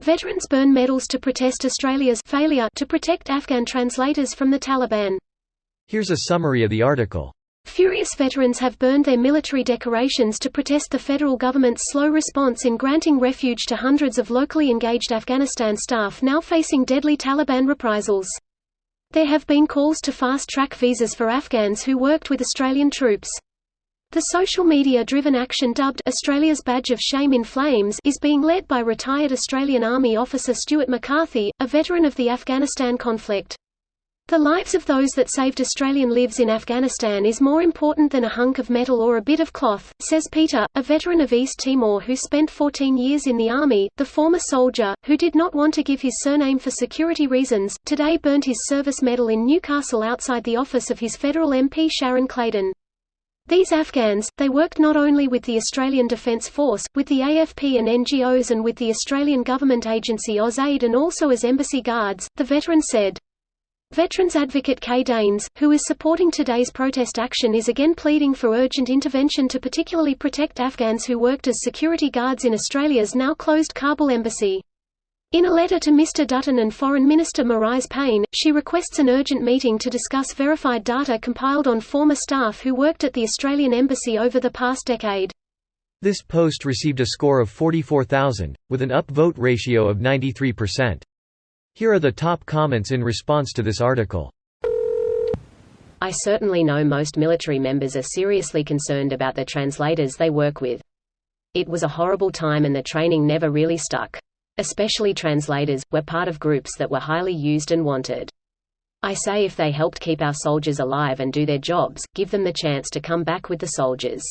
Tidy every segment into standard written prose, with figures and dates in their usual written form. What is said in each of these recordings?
Veterans burn medals to protest Australia's failure to protect Afghan translators from the Taliban. Here's a summary of the article. Furious veterans have burned their military decorations to protest the federal government's slow response in granting refuge to hundreds of locally engaged Afghanistan staff now facing deadly Taliban reprisals. There have been calls to fast-track visas for Afghans who worked with Australian troops. The social media-driven action dubbed Australia's Badge of Shame in Flames is being led by retired Australian Army officer Stuart McCarthy, a veteran of the Afghanistan conflict. The lives of those that saved Australian lives in Afghanistan is more important than a hunk of metal or a bit of cloth, says Peter, a veteran of East Timor who spent 14 years in the army. The former soldier, who did not want to give his surname for security reasons, today burned his service medal in Newcastle outside the office of his federal MP Sharon Claydon. These Afghans, they worked not only with the Australian Defence Force, with the AFP and NGOs and with the Australian government agency AusAid and also as embassy guards, the veteran said. Veterans advocate Kay Danes, who is supporting today's protest action, is again pleading for urgent intervention to particularly protect Afghans who worked as security guards in Australia's now closed Kabul embassy. In a letter to Mr Dutton and Foreign Minister Marise Payne, she requests an urgent meeting to discuss verified data compiled on former staff who worked at the Australian Embassy over the past decade. This post received a score of 44,000, with an upvote ratio of 93%. Here are the top comments in response to this article. I certainly know most military members are seriously concerned about the translators they work with. It was a horrible time and the training never really stuck. Especially translators, were part of groups that were highly used and wanted. I say if they helped keep our soldiers alive and do their jobs, give them the chance to come back with the soldiers.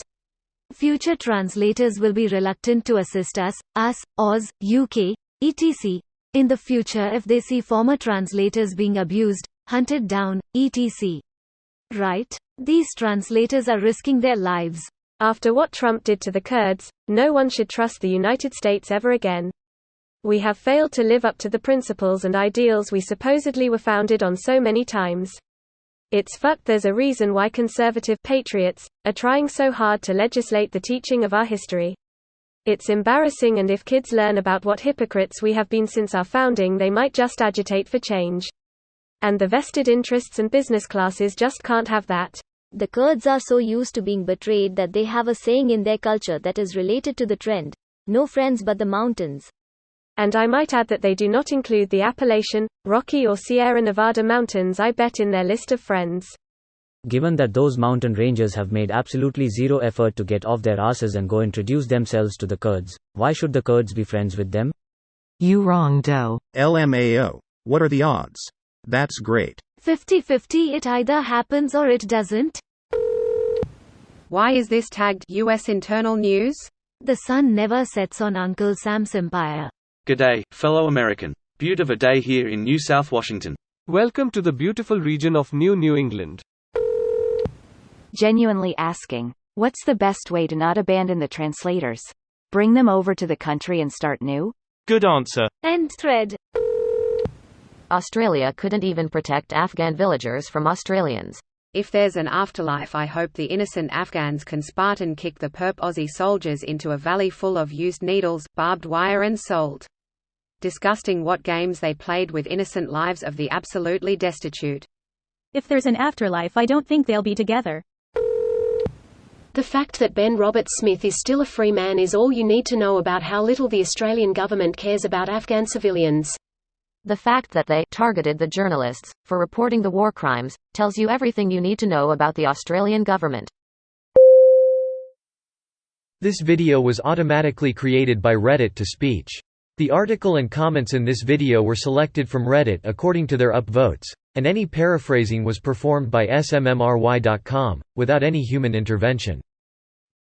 Future translators will be reluctant to assist us, Oz, UK, etc. in the future if they see former translators being abused, hunted down, etc. Right? These translators are risking their lives. After what Trump did to the Kurds, no one should trust the United States ever again. We have failed to live up to the principles and ideals we supposedly were founded on so many times. It's fucked. There's a reason why conservative patriots are trying so hard to legislate the teaching of our history. It's embarrassing, and if kids learn about what hypocrites we have been since our founding, they might just agitate for change. And the vested interests and business classes just can't have that. The Kurds are so used to being betrayed that they have a saying in their culture that is related to the trend: no friends but the mountains. And I might add that they do not include the Appalachian, Rocky or Sierra Nevada mountains, I bet, in their list of friends. Given that those mountain rangers have made absolutely zero effort to get off their asses and go introduce themselves to the Kurds, why should the Kurds be friends with them? You wrong, Doe. LMAO. What are the odds? That's great. 50-50, it either happens or it doesn't. Why is this tagged US internal news? The sun never sets on Uncle Sam's empire. G'day, fellow American. Beaut of a day here in New South Washington. Welcome to the beautiful region of New England. Genuinely asking, what's the best way to not abandon the translators? Bring them over to the country and start new? Good answer. End thread. Australia couldn't even protect Afghan villagers from Australians. If there's an afterlife, I hope the innocent Afghans can Spartan kick the perp Aussie soldiers into a valley full of used needles, barbed wire and sold. Disgusting what games they played with innocent lives of the absolutely destitute. If there's an afterlife, I don't think they'll be together. The fact that Ben Roberts-Smith is still a free man is all you need to know about how little the Australian government cares about Afghan civilians. The fact that they targeted the journalists for reporting the war crimes tells you everything you need to know about the Australian government. This video was automatically created by Reddit to speech. The article and comments in this video were selected from Reddit according to their upvotes, and any paraphrasing was performed by smmry.com, without any human intervention.